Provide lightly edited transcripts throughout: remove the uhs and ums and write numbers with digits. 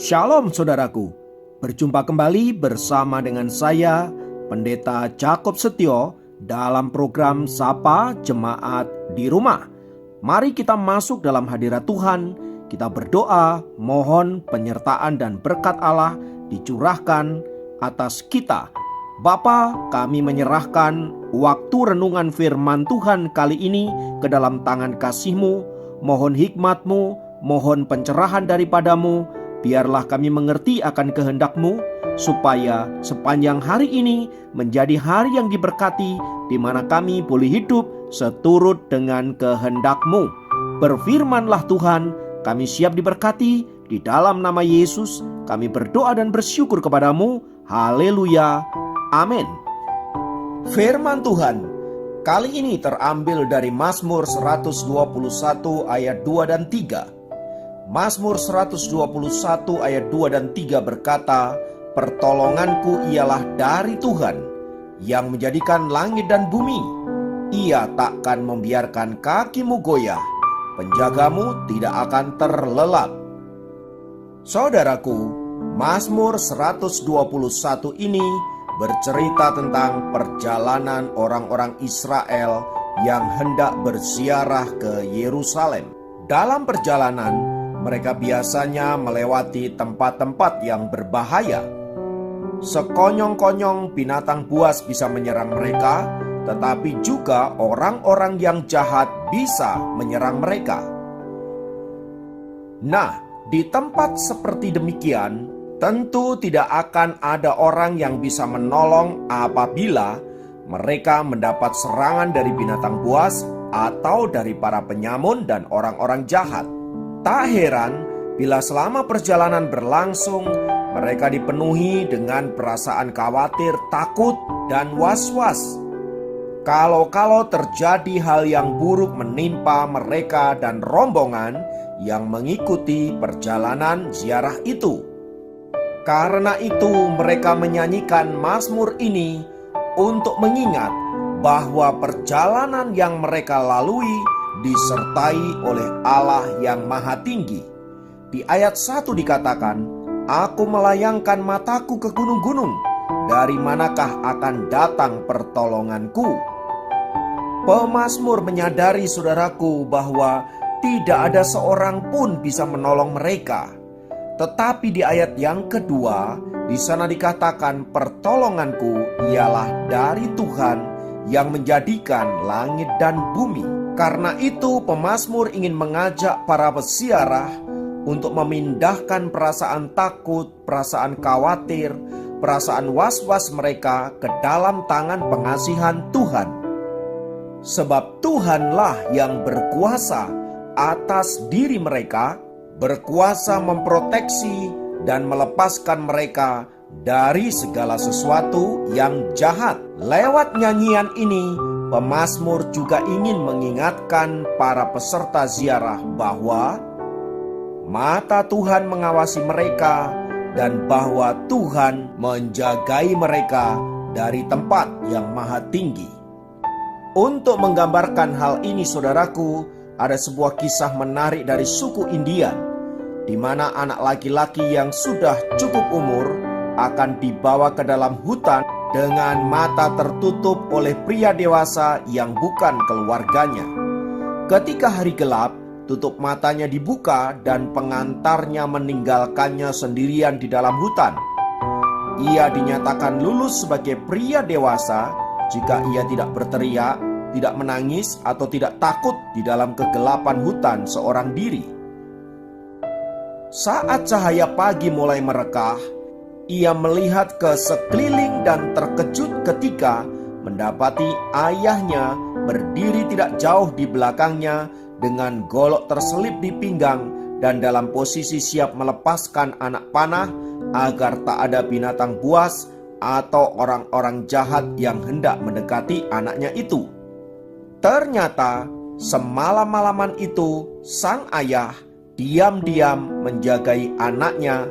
Shalom saudaraku, berjumpa kembali bersama dengan saya Pendeta Jakob Setio dalam program Sapa Jemaat di Rumah. Mari kita masuk dalam hadirat Tuhan, kita berdoa, mohon penyertaan dan berkat Allah dicurahkan atas kita. Bapa, kami menyerahkan waktu renungan firman Tuhan kali ini ke dalam tangan kasih-Mu. Mohon hikmat-Mu, mohon pencerahan daripadamu. Biarlah kami mengerti akan kehendak-Mu, supaya sepanjang hari ini menjadi hari yang diberkati, di mana kami boleh hidup seturut dengan kehendak-Mu. Berfirmanlah Tuhan, kami siap diberkati. Di dalam nama Yesus kami berdoa dan bersyukur kepadamu. Haleluya, amin. Firman Tuhan kali ini terambil dari Mazmur 121 ayat 2 dan 3. Mazmur 121 ayat 2 dan 3 berkata, "Pertolonganku ialah dari Tuhan, yang menjadikan langit dan bumi. Ia takkan membiarkan kakimu goyah, penjagamu tidak akan terlelap." Saudaraku, Mazmur 121 ini bercerita tentang perjalanan orang-orang Israel yang hendak berziarah ke Yerusalem. Dalam perjalanan, mereka biasanya melewati tempat-tempat yang berbahaya. Sekonyong-konyong binatang buas bisa menyerang mereka, tetapi juga orang-orang yang jahat bisa menyerang mereka. Nah, di tempat seperti demikian, tentu tidak akan ada orang yang bisa menolong apabila mereka mendapat serangan dari binatang buas atau dari para penyamun dan orang-orang jahat. Tak heran bila selama perjalanan berlangsung, mereka dipenuhi dengan perasaan khawatir, takut, dan was-was. Kalau terjadi hal yang buruk menimpa mereka dan rombongan yang mengikuti perjalanan ziarah itu. Karena itu mereka menyanyikan Mazmur ini untuk mengingat bahwa perjalanan yang mereka lalui disertai oleh Allah yang Maha Tinggi. Di ayat 1 dikatakan, "Aku melayangkan mataku ke gunung-gunung, dari manakah akan datang pertolonganku?" Pemazmur menyadari, saudaraku, bahwa tidak ada seorang pun bisa menolong mereka. Tetapi di ayat yang kedua, di sana dikatakan, "Pertolonganku ialah dari Tuhan yang menjadikan langit dan bumi." Karena itu pemazmur ingin mengajak para peziarah untuk memindahkan perasaan takut, perasaan khawatir, perasaan was-was mereka ke dalam tangan pengasihan Tuhan. Sebab Tuhanlah yang berkuasa atas diri mereka, berkuasa memproteksi dan melepaskan mereka dari segala sesuatu yang jahat. Lewat nyanyian ini, pemazmur juga ingin mengingatkan para peserta ziarah bahwa mata Tuhan mengawasi mereka dan bahwa Tuhan menjagai mereka dari tempat yang maha tinggi. Untuk menggambarkan hal ini, saudaraku, ada sebuah kisah menarik dari suku Indian, di mana anak laki-laki yang sudah cukup umur akan dibawa ke dalam hutan dengan mata tertutup oleh pria dewasa yang bukan keluarganya. Ketika hari gelap, tutup matanya dibuka dan pengantarnya meninggalkannya sendirian di dalam hutan. Ia dinyatakan lulus sebagai pria dewasa jika ia tidak berteriak, tidak menangis, atau tidak takut di dalam kegelapan hutan seorang diri. Saat cahaya pagi mulai merekah, ia melihat ke sekeliling dan terkejut ketika mendapati ayahnya berdiri tidak jauh di belakangnya dengan golok terselip di pinggang dan dalam posisi siap melepaskan anak panah agar tak ada binatang buas atau orang-orang jahat yang hendak mendekati anaknya itu. Ternyata semalam-malaman itu sang ayah diam-diam menjagai anaknya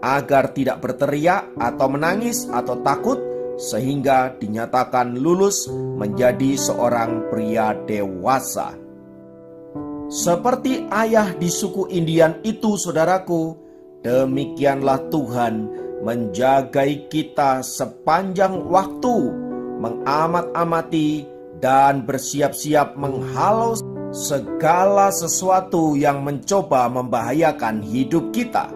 agar tidak berteriak atau menangis atau takut, sehingga dinyatakan lulus menjadi seorang pria dewasa. Seperti ayah di suku Indian itu, saudaraku, Demikianlah Tuhan menjagai kita sepanjang waktu, mengamat-amati dan bersiap-siap menghalau segala sesuatu yang mencoba membahayakan hidup kita.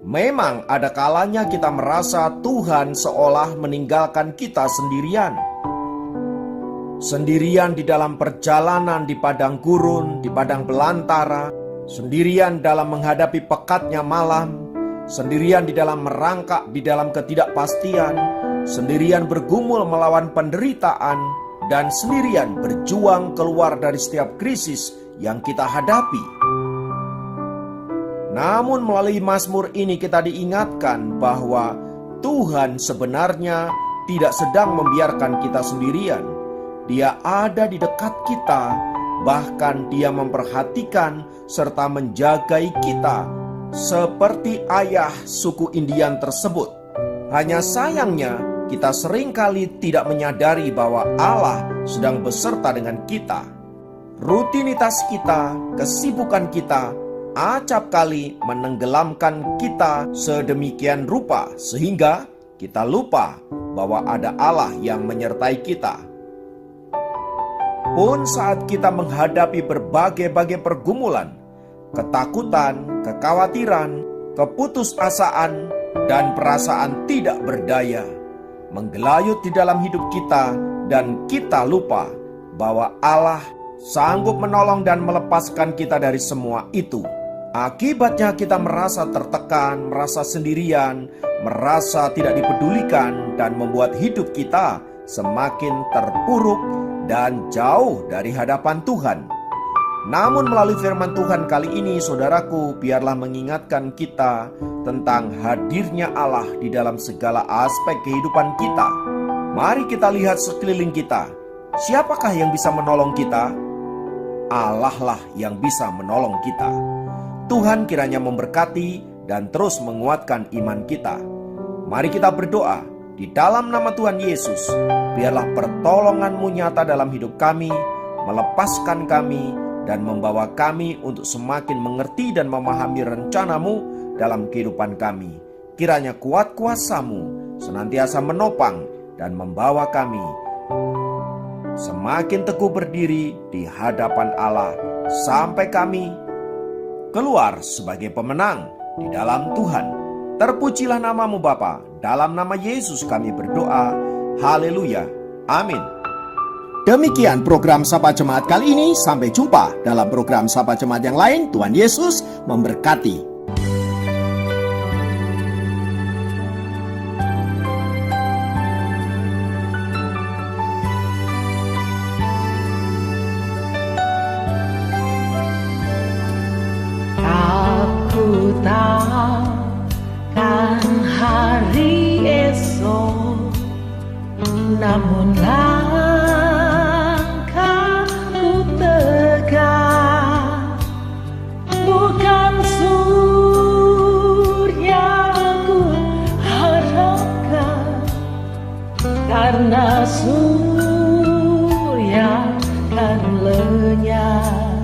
Memang ada kalanya kita merasa Tuhan seolah meninggalkan kita sendirian. Sendirian di dalam perjalanan di padang gurun, di padang belantara, sendirian dalam menghadapi pekatnya malam, sendirian di dalam merangkak di dalam ketidakpastian, sendirian bergumul melawan penderitaan, dan sendirian berjuang keluar dari setiap krisis yang kita hadapi. Namun melalui Mazmur ini kita diingatkan bahwa Tuhan sebenarnya tidak sedang membiarkan kita sendirian. Dia ada di dekat kita, bahkan Dia memperhatikan serta menjagai kita seperti ayah suku Indian tersebut. Hanya sayangnya kita seringkali tidak menyadari bahwa Allah sedang beserta dengan kita. Rutinitas kita, kesibukan kita, acap kali menenggelamkan kita sedemikian rupa sehingga kita lupa bahwa ada Allah yang menyertai kita. Pun saat kita menghadapi berbagai-bagai pergumulan, ketakutan, kekhawatiran, keputusasaan, dan perasaan tidak berdaya menggelayut di dalam hidup kita, dan kita lupa bahwa Allah sanggup menolong dan melepaskan kita dari semua itu. Akibatnya kita merasa tertekan, merasa sendirian, merasa tidak dipedulikan, dan membuat hidup kita semakin terpuruk dan jauh dari hadapan Tuhan. Namun melalui firman Tuhan kali ini, saudaraku, biarlah mengingatkan kita tentang hadirnya Allah di dalam segala aspek kehidupan kita. Mari kita lihat sekeliling kita. Siapakah yang bisa menolong kita? Allah lah yang bisa menolong kita. Tuhan kiranya memberkati dan terus menguatkan iman kita. Mari kita berdoa di dalam nama Tuhan Yesus. Biarlah pertolongan-Mu nyata dalam hidup kami, melepaskan kami, dan membawa kami untuk semakin mengerti dan memahami rencana-Mu dalam kehidupan kami. Kiranya kuat kuasa-Mu senantiasa menopang dan membawa kami semakin teguh berdiri di hadapan Allah sampai kami keluar sebagai pemenang di dalam Tuhan. Terpujilah nama-Mu Bapa. Dalam nama Yesus kami berdoa. Haleluya. Amin. Demikian program Sapa Jemaat kali ini. Sampai jumpa dalam program Sapa Jemaat yang lain. Tuhan Yesus memberkati. Takkan hari esok, namun langkahku tegak. Bukan surya ku harapkan, karena surya kan lenyap.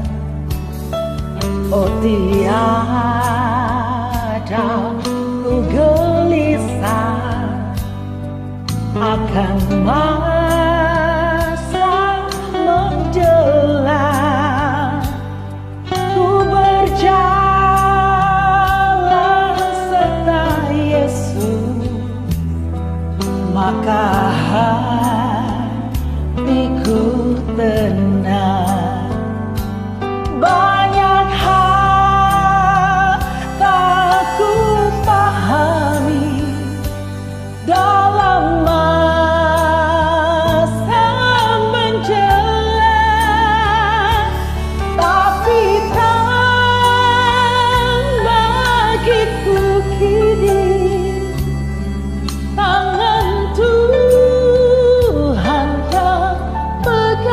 Oh tiada ku gelisah akan masa menjelang. Ku berjalan serta Yesus, maka hatiku tenang. Banyak hal tak ku pahami dalam masa menjelang, tapi tak bagiku kini tangan Tuhan tak pegang.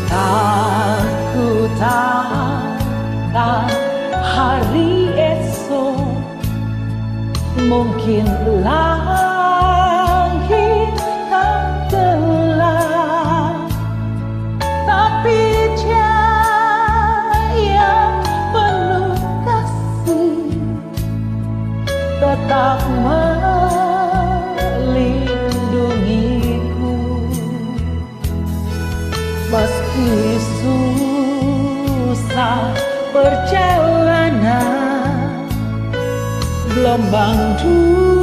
Aku takkan hari esok, mungkin langit tak gelap, tapi gelombang